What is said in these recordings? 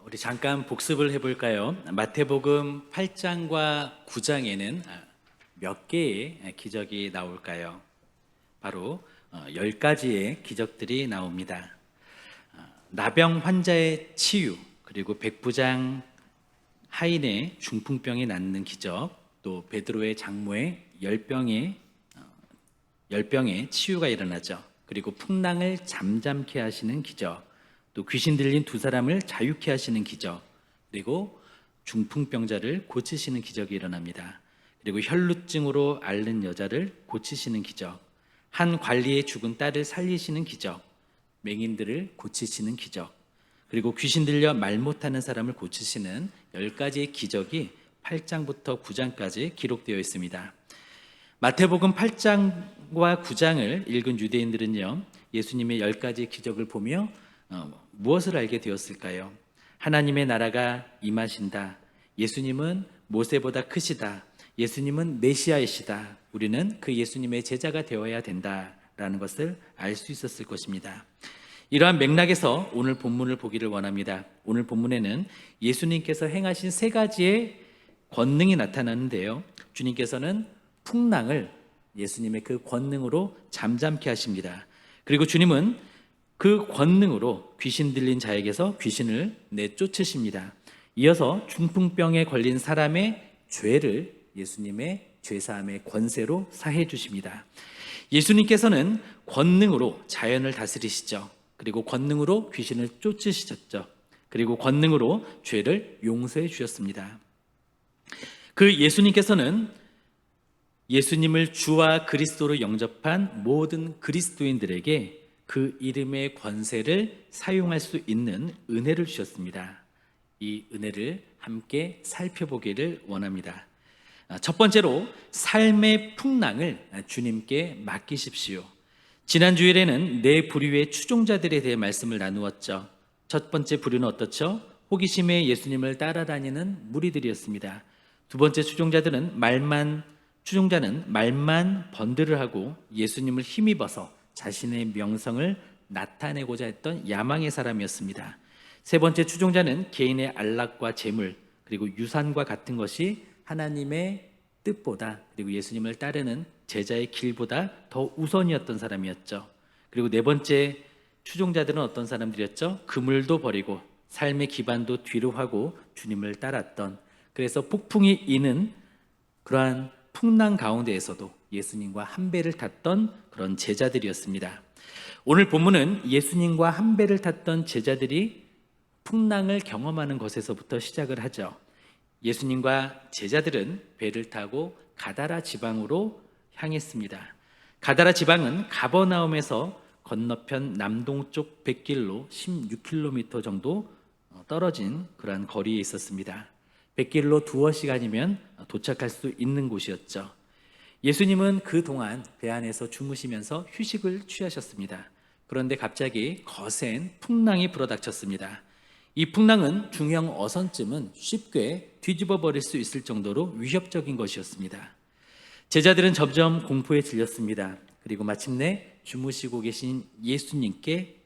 우리 잠깐 복습을 해볼까요? 마태복음 8장과 9장에는 몇 개의 기적이 나올까요? 바로 10가지의 기적들이 나옵니다. 나병 환자의 치유, 그리고 백부장 하인의 중풍병이 낫는 기적, 또 베드로의 장모의 열병의 치유가 일어나죠. 그리고 풍랑을 잠잠케 하시는 기적, 또 귀신 들린 두 사람을 자유케 하시는 기적, 그리고 중풍병자를 고치시는 기적이 일어납니다. 그리고 혈루증으로 앓는 여자를 고치시는 기적, 한 관리의 죽은 딸을 살리시는 기적, 맹인들을 고치시는 기적, 그리고 귀신 들려 말 못하는 사람을 고치시는 10가지의 기적이 8장부터 9장까지 기록되어 있습니다. 마태복음 8장과 9장을 읽은 유대인들은요, 예수님의 10가지 기적을 보며 무엇을 알게 되었을까요? 하나님의 나라가 임하신다. 예수님은 모세보다 크시다. 예수님은 메시아이시다. 우리는 그 예수님의 제자가 되어야 된다라는 것을 알 수 있었을 것입니다. 이러한 맥락에서 오늘 본문을 보기를 원합니다. 오늘 본문에는 예수님께서 행하신 3가지의 권능이 나타나는데요, 주님께서는 풍랑을 예수님의 그 권능으로 잠잠케 하십니다. 그리고 주님은 그 권능으로 귀신 들린 자에게서 귀신을 내쫓으십니다. 이어서 중풍병에 걸린 사람의 죄를 예수님의 죄사함의 권세로 사해 주십니다. 예수님께서는 권능으로 자연을 다스리시죠. 그리고 권능으로 귀신을 쫓으시죠. 그리고 권능으로 죄를 용서해 주셨습니다. 그 예수님께서는 예수님을 주와 그리스도로 영접한 모든 그리스도인들에게 그 이름의 권세를 사용할 수 있는 은혜를 주셨습니다. 이 은혜를 함께 살펴보기를 원합니다. 첫 번째로 삶의 풍랑을 주님께 맡기십시오. 지난 주일에는 4부류의 추종자들에 대해 말씀을 나누었죠. 첫 번째 부류는 어떻죠? 호기심에 예수님을 따라다니는 무리들이었습니다. 두 번째 추종자는 말만 번들을 하고 예수님을 힘입어서 자신의 명성을 나타내고자 했던 야망의 사람이었습니다. 세 번째 추종자는 개인의 안락과 재물, 그리고 유산과 같은 것이 하나님의 뜻보다, 그리고 예수님을 따르는 제자의 길보다 더 우선이었던 사람이었죠. 그리고 네 번째 추종자들은 어떤 사람들이었죠? 그물도 버리고 삶의 기반도 뒤로 하고 주님을 따랐던, 그래서 폭풍이 이는 그러한 풍랑 가운데에서도 예수님과 한 배를 탔던 그런 제자들이었습니다. 오늘 본문은 예수님과 한 배를 탔던 제자들이 풍랑을 경험하는 것에서부터 시작을 하죠. 예수님과 제자들은 배를 타고 가다라 지방으로 향했습니다. 가다라 지방은 가버나움에서 건너편 남동쪽 뱃길로 16km 정도 떨어진 그러한 거리에 있었습니다. 뱃길로 2시간이면 도착할 수 있는 곳이었죠. 예수님은 그동안 배 안에서 주무시면서 휴식을 취하셨습니다. 그런데 갑자기 거센 풍랑이 불어닥쳤습니다. 이 풍랑은 중형 어선쯤은 쉽게 뒤집어 버릴 수 있을 정도로 위협적인 것이었습니다. 제자들은 점점 공포에 질렸습니다. 그리고 마침내 주무시고 계신 예수님께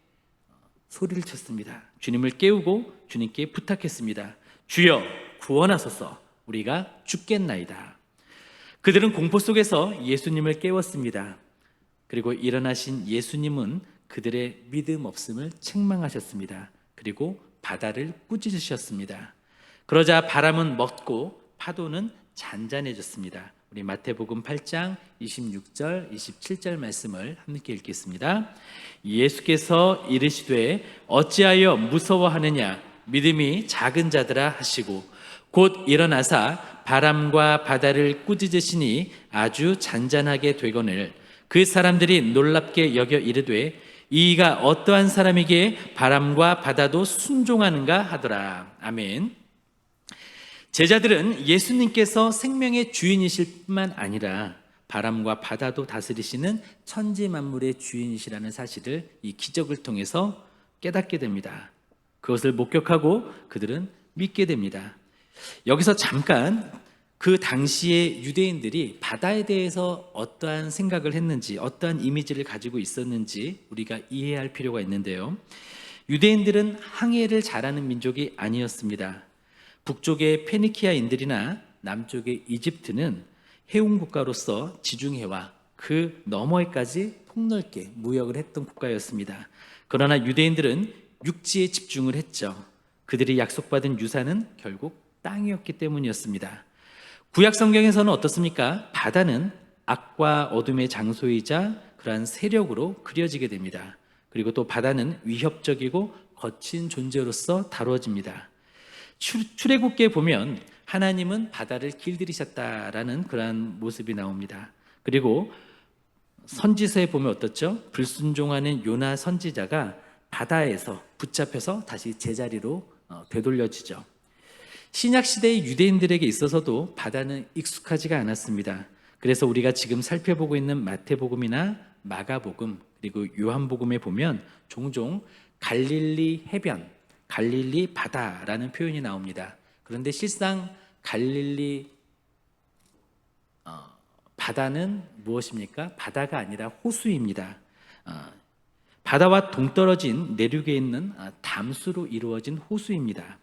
소리를 쳤습니다. 주님을 깨우고 주님께 부탁했습니다. 주여, 구원하소서, 우리가 죽겠나이다. 그들은 공포 속에서 예수님을 깨웠습니다. 그리고 일어나신 예수님은 그들의 믿음 없음을 책망하셨습니다. 그리고 바다를 꾸짖으셨습니다. 그러자 바람은 멎고 파도는 잔잔해졌습니다. 우리 마태복음 8장 26절, 27절 말씀을 함께 읽겠습니다. 예수께서 이르시되 어찌하여 무서워하느냐, 믿음이 작은 자들아 하시고 곧 일어나사 바람과 바다를 꾸짖으시니 아주 잔잔하게 되거늘 그 사람들이 놀랍게 여겨 이르되 이가 어떠한 사람이기에 바람과 바다도 순종하는가 하더라. 아멘. 제자들은 예수님께서 생명의 주인이실 뿐만 아니라 바람과 바다도 다스리시는 천지 만물의 주인이시라는 사실을 이 기적을 통해서 깨닫게 됩니다. 그것을 목격하고 그들은 믿게 됩니다. 여기서 잠깐 그 당시의 유대인들이 바다에 대해서 어떠한 생각을 했는지, 어떠한 이미지를 가지고 있었는지 우리가 이해할 필요가 있는데요. 유대인들은 항해를 잘하는 민족이 아니었습니다. 북쪽의 페니키아인들이나 남쪽의 이집트는 해운 국가로서 지중해와 그 너머에까지 폭넓게 무역을 했던 국가였습니다. 그러나 유대인들은 육지에 집중을 했죠. 그들이 약속받은 유산은 결국 땅이었기 때문이었습니다. 구약 성경에서는 어떻습니까? 바다는 악과 어둠의 장소이자 그러한 세력으로 그려지게 됩니다. 그리고 또 바다는 위협적이고 거친 존재로서 다루어집니다. 출애굽기에 보면 하나님은 바다를 길들이셨다라는 그러한 모습이 나옵니다. 그리고 선지서에 보면 어떻죠? 불순종하는 요나 선지자가 바다에서 붙잡혀서 다시 제자리로 되돌려지죠. 신약 시대의 유대인들에게 있어서도 바다는 익숙하지가 않았습니다. 그래서 우리가 지금 살펴보고 있는 마태복음이나 마가복음 그리고 요한복음에 보면 종종 갈릴리 해변, 갈릴리 바다라는 표현이 나옵니다. 그런데 실상 갈릴리 바다는 무엇입니까? 바다가 아니라 호수입니다. 바다와 동떨어진 내륙에 있는 담수로 이루어진 호수입니다.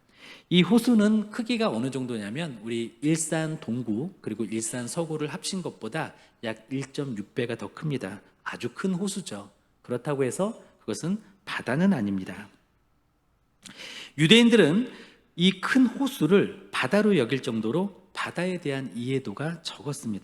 이 호수는 크기가 어느 정도냐면 우리 일산 동구 그리고 일산 서구를 합친 것보다 약 1.6배가 더 큽니다. 아주 큰 호수죠. 그렇다고 해서 그것은 바다는 아닙니다. 유대인들은 이 큰 호수를 바다로 여길 정도로 바다에 대한 이해도가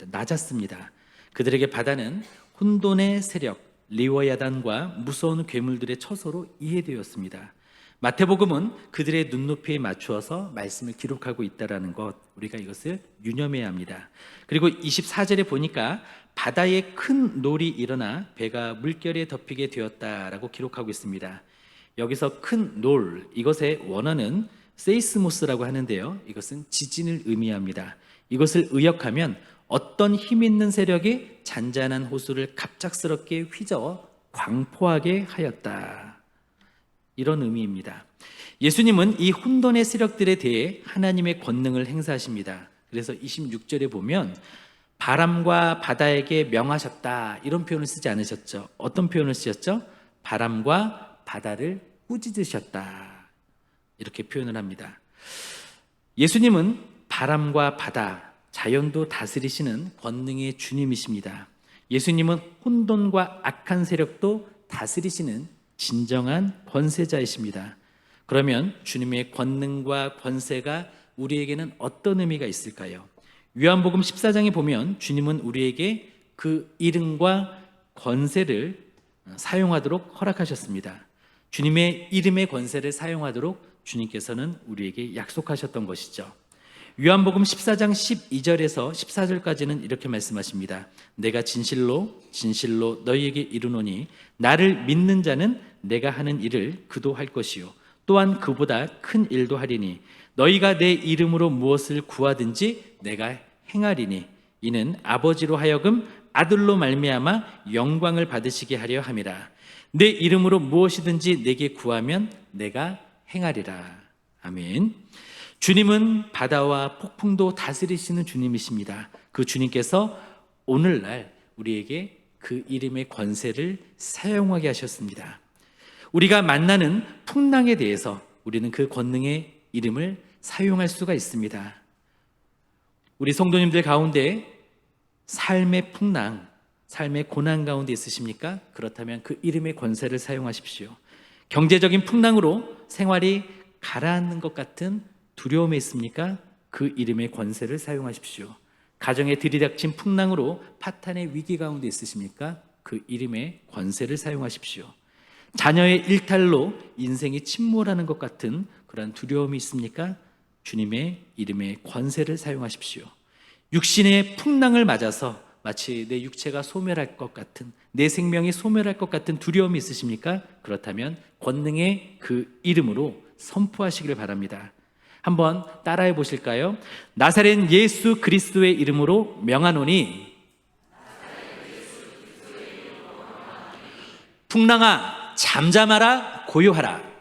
낮았습니다. 그들에게 바다는 혼돈의 세력, 리워야단과 무서운 괴물들의 처소로 이해되었습니다. 마태복음은 그들의 눈높이에 맞추어서 말씀을 기록하고 있다는 것, 우리가 이것을 유념해야 합니다. 그리고 24절에 보니까 바다에 큰 놀이 일어나 배가 물결에 덮이게 되었다라고 기록하고 있습니다. 여기서 큰 놀, 이것의 원어는 세이스모스라고 하는데요. 이것은 지진을 의미합니다. 이것을 의역하면 어떤 힘 있는 세력이 잔잔한 호수를 갑작스럽게 휘저어 광포하게 하였다. 이런 의미입니다. 예수님은 이 혼돈의 세력들에 대해 하나님의 권능을 행사하십니다. 그래서 26절에 보면 바람과 바다에게 명하셨다 이런 표현을 쓰지 않으셨죠. 어떤 표현을 쓰셨죠? 바람과 바다를 꾸짖으셨다 이렇게 표현을 합니다. 예수님은 바람과 바다, 자연도 다스리시는 권능의 주님이십니다. 예수님은 혼돈과 악한 세력도 다스리시는 진정한 권세자이십니다. 그러면 주님의 권능과 권세가 우리에게는 어떤 의미가 있을까요? 요한복음 14장에 보면 주님은 우리에게 그 이름과 권세를 사용하도록 허락하셨습니다. 주님의 이름의 권세를 사용하도록 주님께서는 우리에게 약속하셨던 것이죠. 요한복음 14장 12절에서 14절까지는 이렇게 말씀하십니다. 내가 진실로 진실로 너희에게 이르노니 나를 믿는 자는 내가 하는 일을 그도 할 것이요 또한 그보다 큰 일도 하리니 너희가 내 이름으로 무엇을 구하든지 내가 행하리니 이는 아버지로 하여금 아들로 말미암아 영광을 받으시게 하려 함이라. 내 이름으로 무엇이든지 내게 구하면 내가 행하리라. 아멘. 주님은 바다와 폭풍도 다스리시는 주님이십니다. 그 주님께서 오늘날 우리에게 그 이름의 권세를 사용하게 하셨습니다. 우리가 만나는 풍랑에 대해서 우리는 그 권능의 이름을 사용할 수가 있습니다. 우리 성도님들 가운데 삶의 풍랑, 삶의 고난 가운데 있으십니까? 그렇다면 그 이름의 권세를 사용하십시오. 경제적인 풍랑으로 생활이 가라앉는 것 같은 두려움에 있습니까? 그 이름의 권세를 사용하십시오. 가정에 들이닥친 풍랑으로 파탄의 위기 가운데 있으십니까? 그 이름의 권세를 사용하십시오. 자녀의 일탈로 인생이 침몰하는 것 같은 그런 두려움이 있습니까? 주님의 이름의 권세를 사용하십시오. 육신의 풍랑을 맞아서 마치 내 육체가 소멸할 것 같은, 내 생명이 소멸할 것 같은 두려움이 있으십니까? 그렇다면 권능의 그 이름으로 선포하시기를 바랍니다. 한번 따라해 보실까요? 나사렛 예수 그리스도의 이름으로 명하노니 풍랑아 잠잠하라 고요하라.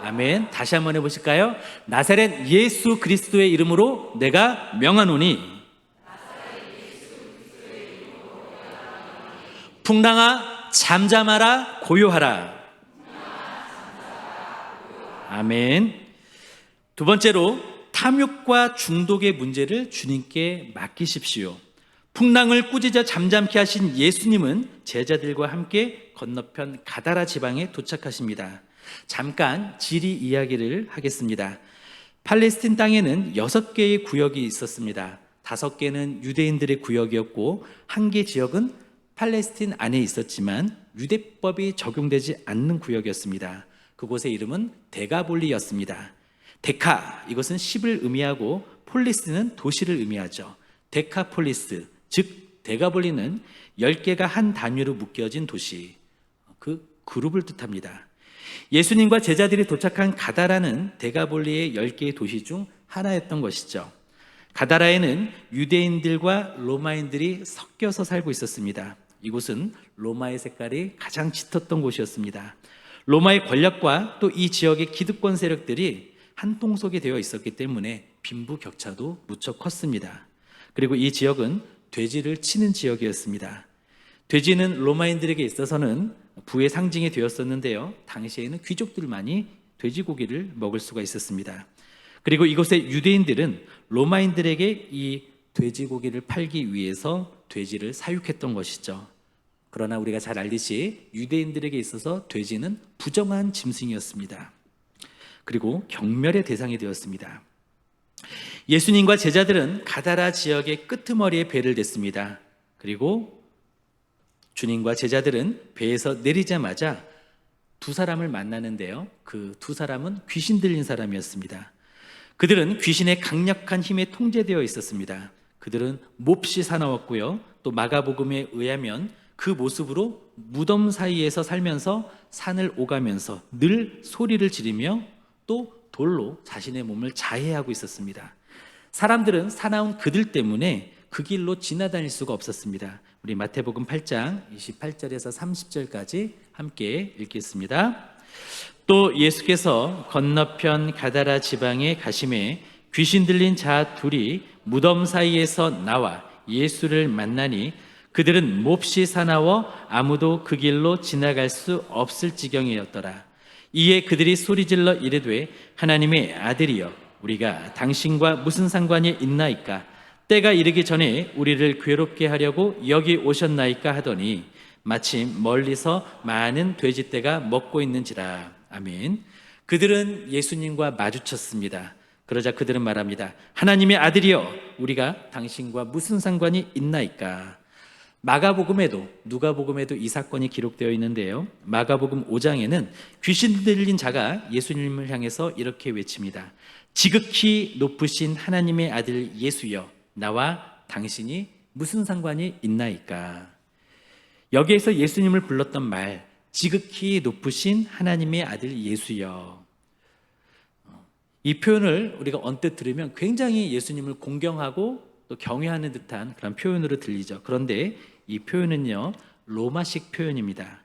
아멘. 다시 한번 해보실까요? 나사렛 예수 그리스도의 이름으로 내가 명하노니 풍랑아 잠잠하라 고요하라. 아멘. 두 번째로 탐욕과 중독의 문제를 주님께 맡기십시오. 풍랑을 꾸짖어 잠잠케 하신 예수님은 제자들과 함께 건너편 가다라 지방에 도착하십니다. 잠깐 지리 이야기를 하겠습니다. 팔레스틴 땅에는 6개의 구역이 있었습니다. 5개는 유대인들의 구역이었고, 한 개 지역은 팔레스틴 안에 있었지만 유대법이 적용되지 않는 구역이었습니다. 그곳의 이름은 데가볼리였습니다. 데카, 이것은 10을 의미하고 폴리스는 도시를 의미하죠. 데카폴리스, 즉 데가볼리는 10개가 한 단위로 묶여진 도시, 그 그룹을 뜻합니다. 예수님과 제자들이 도착한 가다라는 데가볼리의 10개의 도시 중 하나였던 것이죠. 가다라에는 유대인들과 로마인들이 섞여서 살고 있었습니다. 이곳은 로마의 색깔이 가장 짙었던 곳이었습니다. 로마의 권력과 또 이 지역의 기득권 세력들이 한 통속이 되어 있었기 때문에 빈부격차도 무척 컸습니다. 그리고 이 지역은 돼지를 치는 지역이었습니다. 돼지는 로마인들에게 있어서는 부의 상징이 되었었는데요, 당시에는 귀족들만이 돼지고기를 먹을 수가 있었습니다. 그리고 이곳의 유대인들은 로마인들에게 이 돼지고기를 팔기 위해서 돼지를 사육했던 것이죠. 그러나 우리가 잘 알듯이 유대인들에게 있어서 돼지는 부정한 짐승이었습니다. 그리고 경멸의 대상이 되었습니다. 예수님과 제자들은 가다라 지역의 끄트머리에 배를 댔습니다. 그리고 주님과 제자들은 배에서 내리자마자 두 사람을 만나는데요, 그 두 사람은 귀신 들린 사람이었습니다. 그들은 귀신의 강력한 힘에 통제되어 있었습니다. 그들은 몹시 사나웠고요, 또 마가복음에 의하면 그 모습으로 무덤 사이에서 살면서 산을 오가면서 늘 소리를 지르며 또 돌로 자신의 몸을 자해하고 있었습니다. 사람들은 사나운 그들 때문에 그 길로 지나다닐 수가 없었습니다. 우리 마태복음 8장 28절에서 30절까지 함께 읽겠습니다. 또 예수께서 건너편 가다라 지방에 가심에 귀신 들린 자 둘이 무덤 사이에서 나와 예수를 만나니 그들은 몹시 사나워 아무도 그 길로 지나갈 수 없을 지경이었더라. 이에 그들이 소리질러 이르되 하나님의 아들이여 우리가 당신과 무슨 상관이 있나이까? 때가 이르기 전에 우리를 괴롭게 하려고 여기 오셨나이까 하더니 마침 멀리서 많은 돼지떼가 먹고 있는지라. 아멘. 그들은 예수님과 마주쳤습니다. 그러자 그들은 말합니다. 하나님의 아들이여 우리가 당신과 무슨 상관이 있나이까? 마가복음에도 누가복음에도 이 사건이 기록되어 있는데요, 마가복음 5장에는 귀신 들린 자가 예수님을 향해서 이렇게 외칩니다. 지극히 높으신 하나님의 아들 예수여 나와 당신이 무슨 상관이 있나이까? 여기에서 예수님을 불렀던 말, 지극히 높으신 하나님의 아들 예수여, 이 표현을 우리가 언뜻 들으면 굉장히 예수님을 공경하고 또 경외하는 듯한 그런 표현으로 들리죠. 그런데 이 표현은요, 로마식 표현입니다.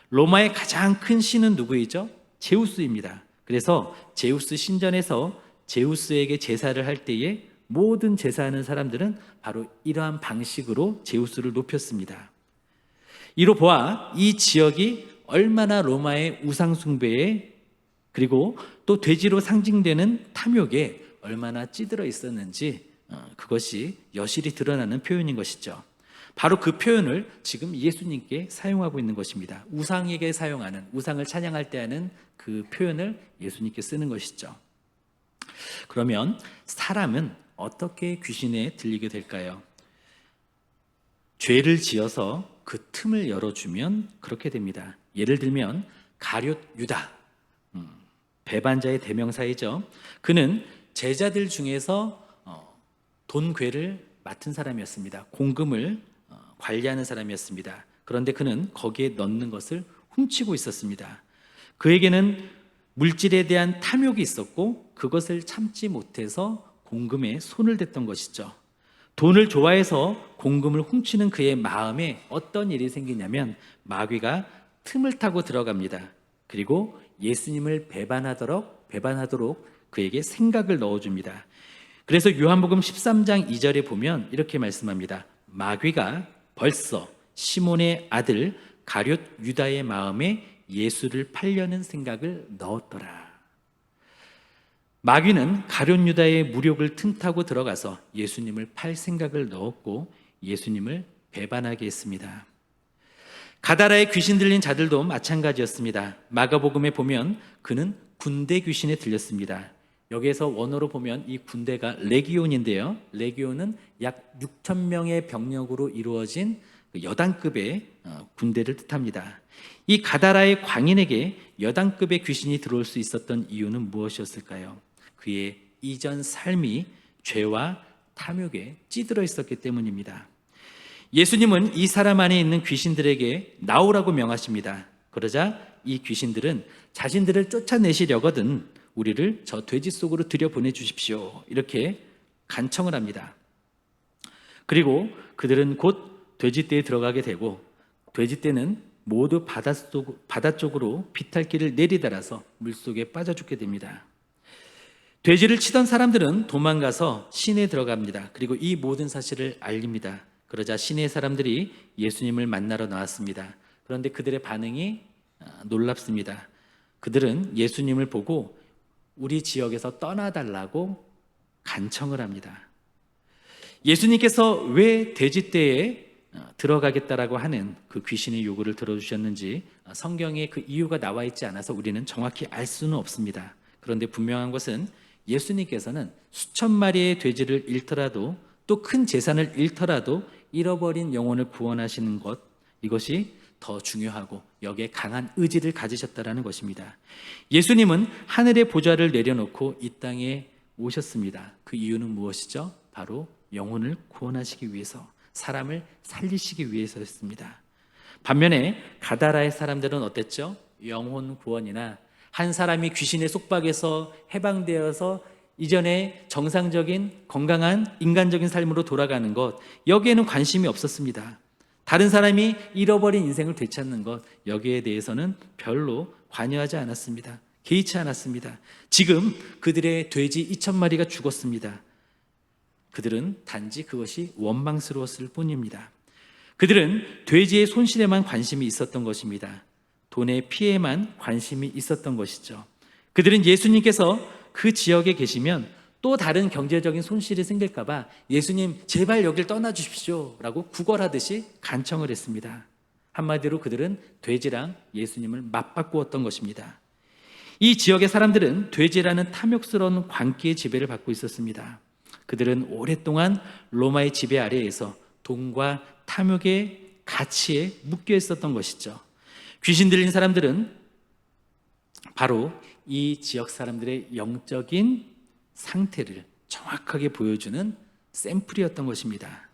로마의 가장 큰 신은 누구이죠? 제우스입니다. 그래서 제우스 신전에서 제우스에게 제사를 할 때에 모든 제사하는 사람들은 바로 이러한 방식으로 제우스를 높였습니다. 이로 보아 이 지역이 얼마나 로마의 우상숭배에 그리고 또 돼지로 상징되는 탐욕에 얼마나 찌들어 있었는지 그것이 여실히 드러나는 표현인 것이죠. 바로 그 표현을 지금 예수님께 사용하고 있는 것입니다. 우상에게 사용하는, 우상을 찬양할 때 하는 그 표현을 예수님께 쓰는 것이죠. 그러면 사람은 어떻게 귀신에 들리게 될까요? 죄를 지어서 그 틈을 열어주면 그렇게 됩니다. 예를 들면 가룟 유다, 배반자의 대명사이죠. 그는 제자들 중에서 돈괴를 맡은 사람이었습니다. 공금을 관리하는 사람이었습니다. 그런데 그는 거기에 넣는 것을 훔치고 있었습니다. 그에게는 물질에 대한 탐욕이 있었고 그것을 참지 못해서 공금에 손을 댔던 것이죠. 돈을 좋아해서 공금을 훔치는 그의 마음에 어떤 일이 생기냐면 마귀가 틈을 타고 들어갑니다. 그리고 예수님을 배반하도록 그에게 생각을 넣어줍니다. 그래서 요한복음 13장 2절에 보면 이렇게 말씀합니다. 마귀가 벌써 시몬의 아들 가룟 유다의 마음에 예수를 팔려는 생각을 넣었더라. 마귀는 가룟 유다의 무력을 틈타고 들어가서 예수님을 팔 생각을 넣었고 예수님을 배반하게 했습니다. 가다라에 귀신 들린 자들도 마찬가지였습니다. 마가복음에 보면 그는 군대 귀신에 들렸습니다. 여기에서 원어로 보면 이 군대가 레기온인데요. 레기온은 약 6천 명의 병력으로 이루어진 여단급의 군대를 뜻합니다. 이 가다라의 광인에게 여단급의 귀신이 들어올 수 있었던 이유는 무엇이었을까요? 그의 이전 삶이 죄와 탐욕에 찌들어 있었기 때문입니다. 예수님은 이 사람 안에 있는 귀신들에게 나오라고 명하십니다. 그러자 이 귀신들은 자신들을 쫓아내시려거든 우리를 저 돼지 속으로 들여보내주십시오, 이렇게 간청을 합니다. 그리고 그들은 곧 돼지떼에 들어가게 되고 돼지떼는 모두 바다 쪽으로 비탈길을 내리달아서 물속에 빠져 죽게 됩니다. 돼지를 치던 사람들은 도망가서 시내에 들어갑니다. 그리고 이 모든 사실을 알립니다. 그러자 시내 사람들이 예수님을 만나러 나왔습니다. 그런데 그들의 반응이 놀랍습니다. 그들은 예수님을 보고 우리 지역에서 떠나달라고 간청을 합니다. 예수님께서 왜 돼지떼에 들어가겠다라고 하는 그 귀신의 요구를 들어주셨는지 성경에 그 이유가 나와 있지 않아서 우리는 정확히 알 수는 없습니다. 그런데 분명한 것은 예수님께서는 수천 마리의 돼지를 잃더라도 또 큰 재산을 잃더라도 잃어버린 영혼을 구원하시는 것, 이것이 더 중요하고 여기에 강한 의지를 가지셨다라는 것입니다. 예수님은 하늘의 보좌를 내려놓고 이 땅에 오셨습니다. 그 이유는 무엇이죠? 바로 영혼을 구원하시기 위해서, 사람을 살리시기 위해서였습니다. 반면에 가다라의 사람들은 어땠죠? 영혼 구원이나 한 사람이 귀신의 속박에서 해방되어서 이전에 정상적인 건강한 인간적인 삶으로 돌아가는 것, 여기에는 관심이 없었습니다. 다른 사람이 잃어버린 인생을 되찾는 것, 여기에 대해서는 별로 관여하지 않았습니다. 개의치 않았습니다. 지금 그들의 돼지 2,000마리가 죽었습니다. 그들은 단지 그것이 원망스러웠을 뿐입니다. 그들은 돼지의 손실에만 관심이 있었던 것입니다. 돈의 피해만 관심이 있었던 것이죠. 그들은 예수님께서 그 지역에 계시면 또 다른 경제적인 손실이 생길까 봐 예수님 제발 여길 떠나 주십시오 라고 구걸하듯이 간청을 했습니다. 한마디로 그들은 돼지랑 예수님을 맞바꾸었던 것입니다. 이 지역의 사람들은 돼지라는 탐욕스러운 광기의 지배를 받고 있었습니다. 그들은 오랫동안 로마의 지배 아래에서 돈과 탐욕의 가치에 묶여 있었던 것이죠. 귀신 들린 사람들은 바로 이 지역 사람들의 영적인 상태를 정확하게 보여주는 샘플이었던 것입니다.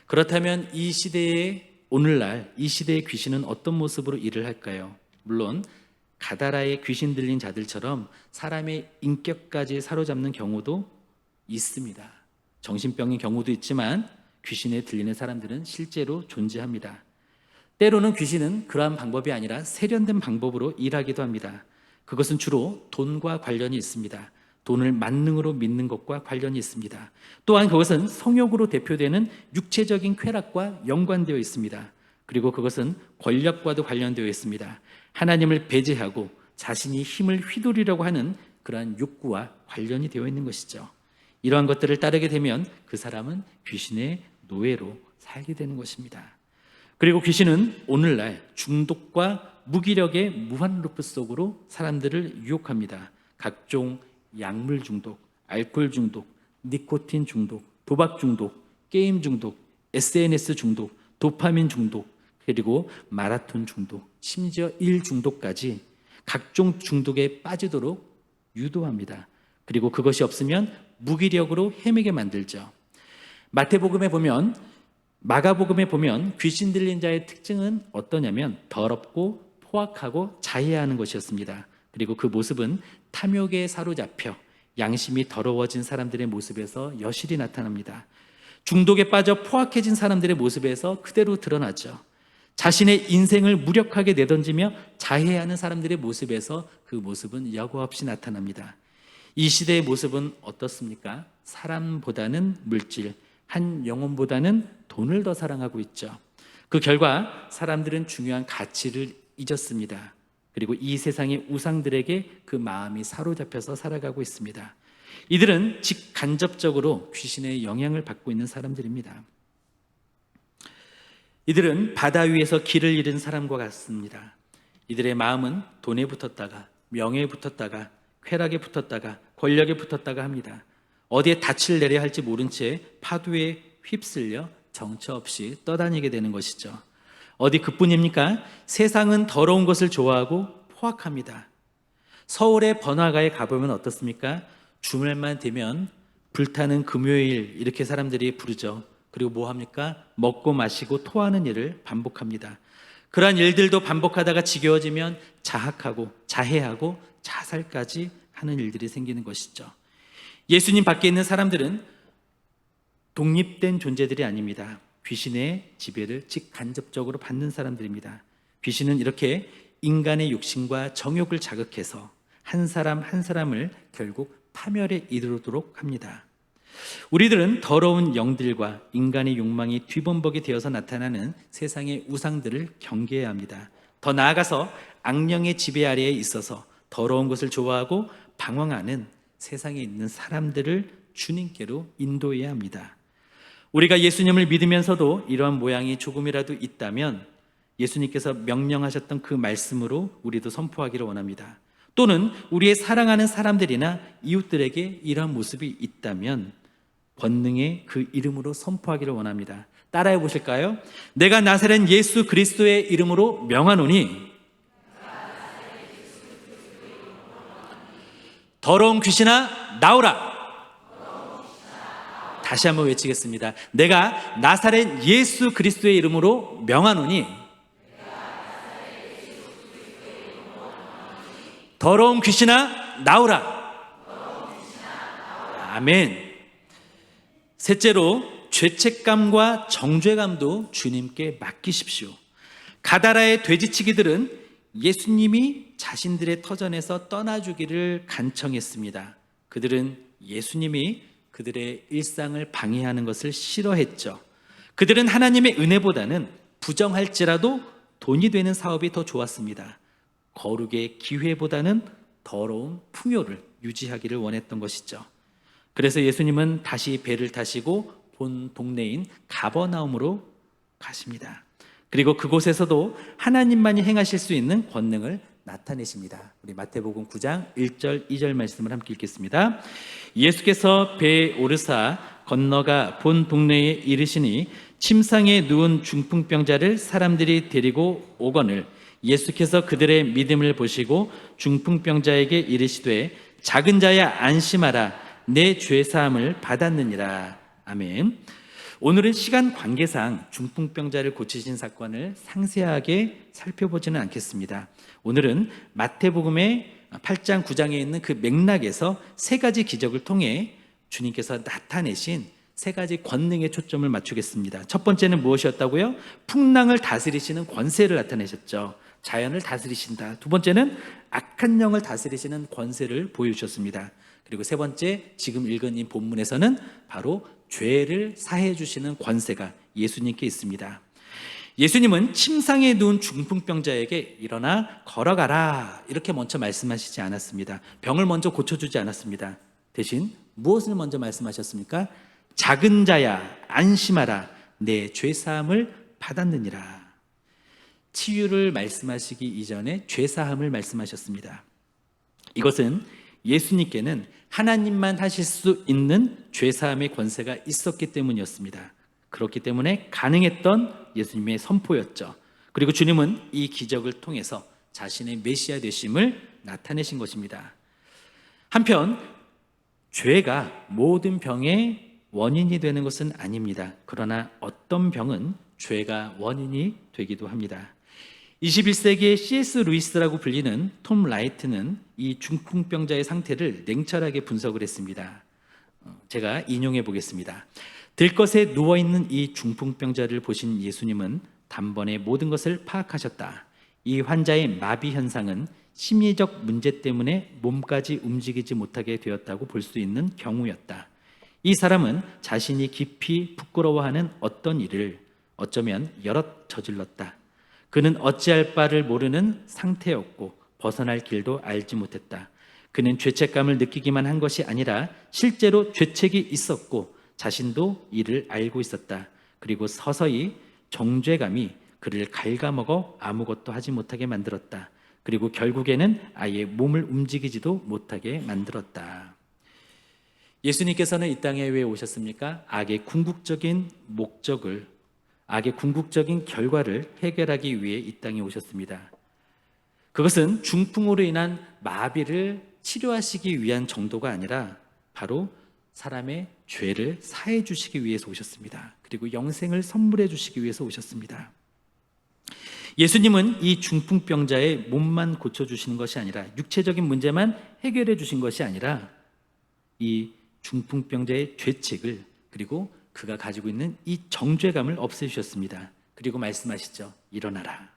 그렇다면 이 시대의 오늘날 이 시대의 귀신은 어떤 모습으로 일을 할까요? 물론 가다라의 귀신 들린 자들처럼 사람의 인격까지 사로잡는 경우도 있습니다. 정신병의 경우도 있지만 귀신에 들리는 사람들은 실제로 존재합니다. 때로는 귀신은 그러한 방법이 아니라 세련된 방법으로 일하기도 합니다. 그것은 주로 돈과 관련이 있습니다. 돈을 만능으로 믿는 것과 관련이 있습니다. 또한 그것은 성욕으로 대표되는 육체적인 쾌락과 연관되어 있습니다. 그리고 그것은 권력과도 관련되어 있습니다. 하나님을 배제하고 자신이 힘을 휘두르려고 하는 그러한 욕구와 관련이 되어 있는 것이죠. 이러한 것들을 따르게 되면 그 사람은 귀신의 노예로 살게 되는 것입니다. 그리고 귀신은 오늘날 중독과 무기력의 무한 루프 속으로 사람들을 유혹합니다. 각종 약물 중독, 알코올 중독, 니코틴 중독, 도박 중독, 게임 중독, SNS 중독, 도파민 중독, 그리고 마라톤 중독, 심지어 일 중독까지 각종 중독에 빠지도록 유도합니다. 그리고 그것이 없으면 무기력으로 헤매게 만들죠. 마가복음에 보면 귀신 들린 자의 특징은 어떠냐면 더럽고 포악하고 자해하는 것이었습니다. 그리고 그 모습은 탐욕에 사로잡혀 양심이 더러워진 사람들의 모습에서 여실히 나타납니다. 중독에 빠져 포악해진 사람들의 모습에서 그대로 드러나죠. 자신의 인생을 무력하게 내던지며 자해하는 사람들의 모습에서 그 모습은 여과 없이 나타납니다. 이 시대의 모습은 어떻습니까? 사람보다는 물질, 한 영혼보다는 돈을 더 사랑하고 있죠. 그 결과 사람들은 중요한 가치를 잊었습니다. 그리고 이 세상의 우상들에게 그 마음이 사로잡혀서 살아가고 있습니다. 이들은 직간접적으로 귀신의 영향을 받고 있는 사람들입니다. 이들은 바다 위에서 길을 잃은 사람과 같습니다. 이들의 마음은 돈에 붙었다가 명예에 붙었다가 쾌락에 붙었다가 권력에 붙었다가 합니다. 어디에 닻을 내려야 할지 모른 채 파도에 휩쓸려 정처 없이 떠다니게 되는 것이죠. 어디 그뿐입니까? 세상은 더러운 것을 좋아하고 포악합니다. 서울의 번화가에 가보면 어떻습니까? 주말만 되면 불타는 금요일 이렇게 사람들이 부르죠. 그리고 뭐 합니까? 먹고 마시고 토하는 일을 반복합니다. 그러한 일들도 반복하다가 지겨워지면 자학하고 자해하고 자살까지 하는 일들이 생기는 것이죠. 예수님 밖에 있는 사람들은 독립된 존재들이 아닙니다. 귀신의 지배를 직간접적으로 받는 사람들입니다. 귀신은 이렇게 인간의 욕심과 정욕을 자극해서 한 사람 한 사람을 결국 파멸에 이르도록 합니다. 우리들은 더러운 영들과 인간의 욕망이 뒤범벅이 되어서 나타나는 세상의 우상들을 경계해야 합니다. 더 나아가서 악령의 지배 아래에 있어서 더러운 것을 좋아하고 방황하는 세상에 있는 사람들을 주님께로 인도해야 합니다. 우리가 예수님을 믿으면서도 이러한 모양이 조금이라도 있다면 예수님께서 명령하셨던 그 말씀으로 우리도 선포하기를 원합니다. 또는 우리의 사랑하는 사람들이나 이웃들에게 이러한 모습이 있다면 권능의 그 이름으로 선포하기를 원합니다. 따라해 보실까요? 내가 나사렛 예수 그리스도의 이름으로 명하노니 더러운 귀신아 나오라. 다시 한번 외치겠습니다. 내가 나사렛 예수 그리스도의 이름으로 명하노니 더러운 귀신아 나오라. 아멘. 셋째로 죄책감과 정죄감도 주님께 맡기십시오. 가다라의 돼지치기들은 예수님이 자신들의 터전에서 떠나주기를 간청했습니다. 그들은 예수님이 그들의 일상을 방해하는 것을 싫어했죠. 그들은 하나님의 은혜보다는 부정할지라도 돈이 되는 사업이 더 좋았습니다. 거룩의 기회보다는 더러운 풍요를 유지하기를 원했던 것이죠. 그래서 예수님은 다시 배를 타시고 본 동네인 가버나움으로 가십니다. 그리고 그곳에서도 하나님만이 행하실 수 있는 권능을 나타내십니다. 우리 마태복음 9장 1절 2절 말씀을 함께 읽겠습니다. 예수께서 배에 오르사 건너가 본 동네에 이르시니 침상에 누운 중풍병자를 사람들이 데리고 오거늘 예수께서 그들의 믿음을 보시고 중풍병자에게 이르시되 작은 자야 안심하라 내 죄사함을 받았느니라. 아멘. 오늘은 시간 관계상 중풍병자를 고치신 사건을 상세하게 살펴보지는 않겠습니다. 오늘은 마태복음의 8장 9장에 있는 그 맥락에서 세 가지 기적을 통해 주님께서 나타내신 세 가지 권능에 초점을 맞추겠습니다. 첫 번째는 무엇이었다고요? 풍랑을 다스리시는 권세를 나타내셨죠. 자연을 다스리신다. 두 번째는 악한 영을 다스리시는 권세를 보여주셨습니다. 그리고 세 번째, 지금 읽은 이 본문에서는 바로 죄를 사해 주시는 권세가 예수님께 있습니다. 예수님은 침상에 누운 중풍병자에게 일어나 걸어가라 이렇게 먼저 말씀하시지 않았습니다. 병을 먼저 고쳐주지 않았습니다. 대신 무엇을 먼저 말씀하셨습니까? 작은 자야 안심하라 내 죄사함을 받았느니라. 치유를 말씀하시기 이전에 죄사함을 말씀하셨습니다. 이것은 예수님께는 하나님만 하실 수 있는 죄사함의 권세가 있었기 때문이었습니다. 그렇기 때문에 가능했던 예수님의 선포였죠. 그리고 주님은 이 기적을 통해서 자신의 메시아 되심을 나타내신 것입니다. 한편 죄가 모든 병의 원인이 되는 것은 아닙니다. 그러나 어떤 병은 죄가 원인이 되기도 합니다. 21세기의 C.S. 루이스라고 불리는 톰 라이트는 이 중풍병자의 상태를 냉철하게 분석을 했습니다. 제가 인용해 보겠습니다. 들것에 누워있는 이 중풍병자를 보신 예수님은 단번에 모든 것을 파악하셨다. 이 환자의 마비 현상은 심리적 문제 때문에 몸까지 움직이지 못하게 되었다고 볼 수 있는 경우였다. 이 사람은 자신이 깊이 부끄러워하는 어떤 일을 어쩌면 여럿 저질렀다. 그는 어찌할 바를 모르는 상태였고 벗어날 길도 알지 못했다. 그는 죄책감을 느끼기만 한 것이 아니라 실제로 죄책이 있었고 자신도 이를 알고 있었다. 그리고 서서히 정죄감이 그를 갉아먹어 아무것도 하지 못하게 만들었다. 그리고 결국에는 아예 몸을 움직이지도 못하게 만들었다. 예수님께서는 이 땅에 왜 오셨습니까? 악의 궁극적인 목적을, 악의 궁극적인 결과를 해결하기 위해 이 땅에 오셨습니다. 그것은 중풍으로 인한 마비를 치료하시기 위한 정도가 아니라 바로 사람의 죄를 사해 주시기 위해서 오셨습니다. 그리고 영생을 선물해 주시기 위해서 오셨습니다. 예수님은 이 중풍병자의 몸만 고쳐주시는 것이 아니라 육체적인 문제만 해결해 주신 것이 아니라 이 중풍병자의 죄책을, 그리고 그가 가지고 있는 이 정죄감을 없애주셨습니다. 그리고 말씀하시죠. 일어나라.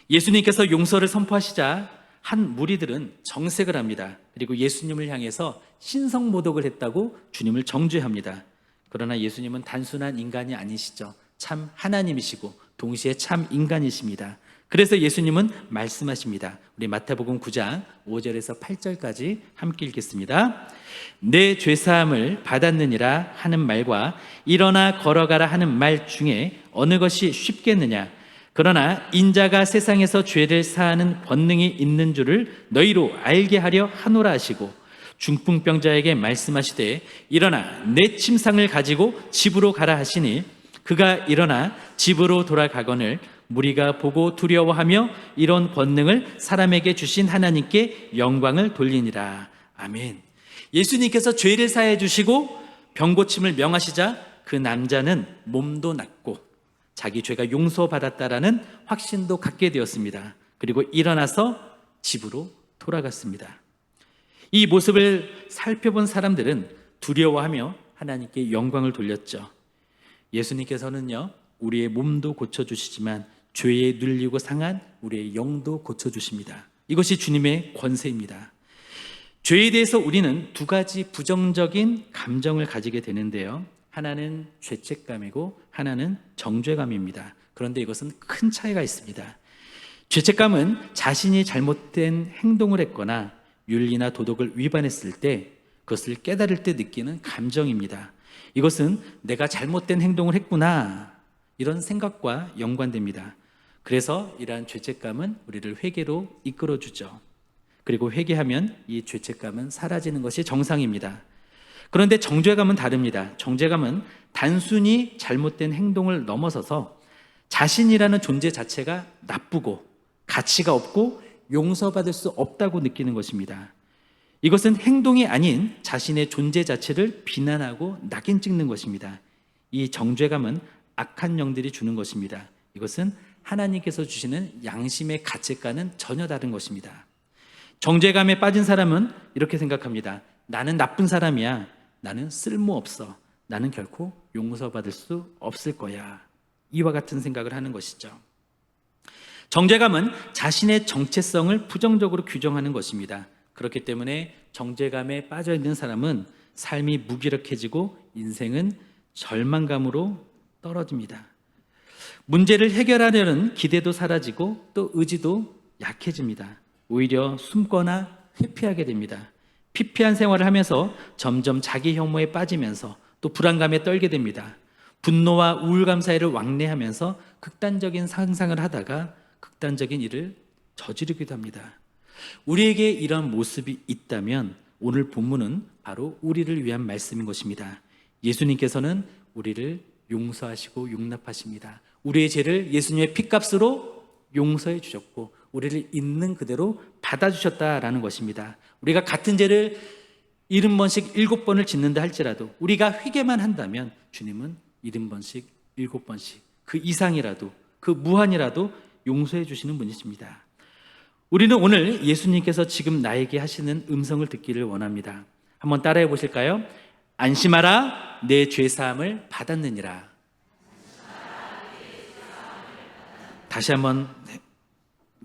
예수님께서 용서를 선포하시자 한 무리들은 정색을 합니다. 그리고 예수님을 향해서 신성모독을 했다고 주님을 정죄합니다. 그러나 예수님은 단순한 인간이 아니시죠. 참 하나님이시고 동시에 참 인간이십니다. 그래서 예수님은 말씀하십니다. 우리 마태복음 9장 5절에서 8절까지 함께 읽겠습니다. 내 죄사함을 받았느니라 하는 말과 일어나 걸어가라 하는 말 중에 어느 것이 쉽겠느냐? 그러나 인자가 세상에서 죄를 사하는 권능이 있는 줄을 너희로 알게 하려 하노라 하시고 중풍병자에게 말씀하시되 일어나 내 침상을 가지고 집으로 가라 하시니 그가 일어나 집으로 돌아가거늘 무리가 보고 두려워하며 이런 권능을 사람에게 주신 하나님께 영광을 돌리니라. 아멘. 예수님께서 죄를 사해 주시고 병고침을 명하시자 그 남자는 몸도 낫고 자기 죄가 용서받았다라는 확신도 갖게 되었습니다. 그리고 일어나서 집으로 돌아갔습니다. 이 모습을 살펴본 사람들은 두려워하며 하나님께 영광을 돌렸죠. 예수님께서는요, 우리의 몸도 고쳐주시지만 죄에 눌리고 상한 우리의 영도 고쳐주십니다. 이것이 주님의 권세입니다. 죄에 대해서 우리는 두 가지 부정적인 감정을 가지게 되는데요. 하나는 죄책감이고 하나는 정죄감입니다. 그런데 이것은 큰 차이가 있습니다. 죄책감은 자신이 잘못된 행동을 했거나 윤리나 도덕을 위반했을 때 그것을 깨달을 때 느끼는 감정입니다. 이것은 내가 잘못된 행동을 했구나, 이런 생각과 연관됩니다. 그래서 이러한 죄책감은 우리를 회개로 이끌어주죠. 그리고 회개하면 이 죄책감은 사라지는 것이 정상입니다. 그런데 정죄감은 다릅니다. 정죄감은 단순히 잘못된 행동을 넘어서서 자신이라는 존재 자체가 나쁘고 가치가 없고 용서받을 수 없다고 느끼는 것입니다. 이것은 행동이 아닌 자신의 존재 자체를 비난하고 낙인 찍는 것입니다. 이 정죄감은 악한 영들이 주는 것입니다. 이것은 하나님께서 주시는 양심의 가치과는 전혀 다른 것입니다. 정죄감에 빠진 사람은 이렇게 생각합니다. 나는 나쁜 사람이야. 나는 쓸모없어. 나는 결코 용서받을 수 없을 거야. 이와 같은 생각을 하는 것이죠. 정죄감은 자신의 정체성을 부정적으로 규정하는 것입니다. 그렇기 때문에 정죄감에 빠져 있는 사람은 삶이 무기력해지고 인생은 절망감으로 떨어집니다. 문제를 해결하려는 기대도 사라지고 또 의지도 약해집니다. 오히려 숨거나 회피하게 됩니다. 피폐한 생활을 하면서 점점 자기 혐오에 빠지면서 또 불안감에 떨게 됩니다. 분노와 우울감 사이를 왕래하면서 극단적인 상상을 하다가 극단적인 일을 저지르기도 합니다. 우리에게 이런 모습이 있다면 오늘 본문은 바로 우리를 위한 말씀인 것입니다. 예수님께서는 우리를 용서하시고 용납하십니다. 우리의 죄를 예수님의 피값으로 용서해 주셨고 우리를 있는 그대로 받아주셨다라는 것입니다. 우리가 같은 죄를 70번씩 7번을 짓는다 할지라도 우리가 회개만 한다면 주님은 70번씩 7번씩 그 이상이라도 그 무한이라도 용서해 주시는 분이십니다. 우리는 오늘 예수님께서 지금 나에게 하시는 음성을 듣기를 원합니다. 한번 따라해 보실까요? 안심하라, 내 죄사함을 받았느니라. 다시 한번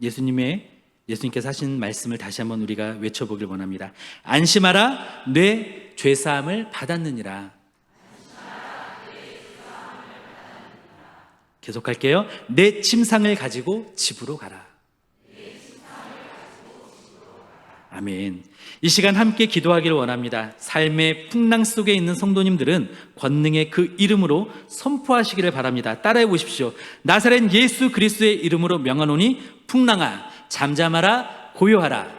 예수님께서 하신 말씀을 다시 한번 우리가 외쳐보길 원합니다. 안심하라, 내 죄사함을 받았느니라. 계속할게요. 내 침상을 가지고 집으로 가라. 아멘. 이 시간 함께 기도하기를 원합니다. 삶의 풍랑 속에 있는 성도님들은 권능의 그 이름으로 선포하시기를 바랍니다. 따라해 보십시오. 나사렛 예수 그리스도의 이름으로 명하노니 풍랑아 잠잠하라 고요하라.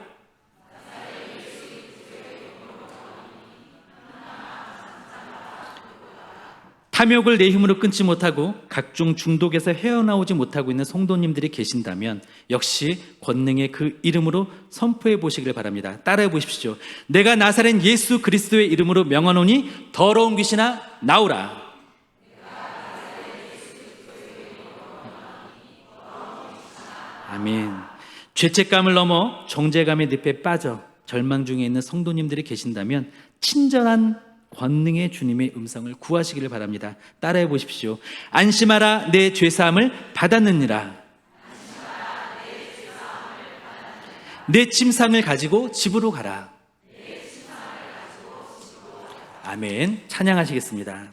탐욕을 내 힘으로 끊지 못하고 각종 중독에서 헤어나오지 못하고 있는 성도님들이 계신다면 역시 권능의 그 이름으로 선포해 보시기를 바랍니다. 따라해 보십시오. 내가 나사렛 예수 그리스도의 이름으로 명하노니 더러운 귀신아 나오라. 아멘. 죄책감을 넘어 정죄감의 늪에 빠져 절망 중에 있는 성도님들이 계신다면 친절한 권능의 주님의 음성을 구하시기를 바랍니다. 따라해 보십시오. 안심하라 내 죄사함을 받았느니라. 내 침상을 가지고 집으로 가라. 아멘. 찬양하시겠습니다.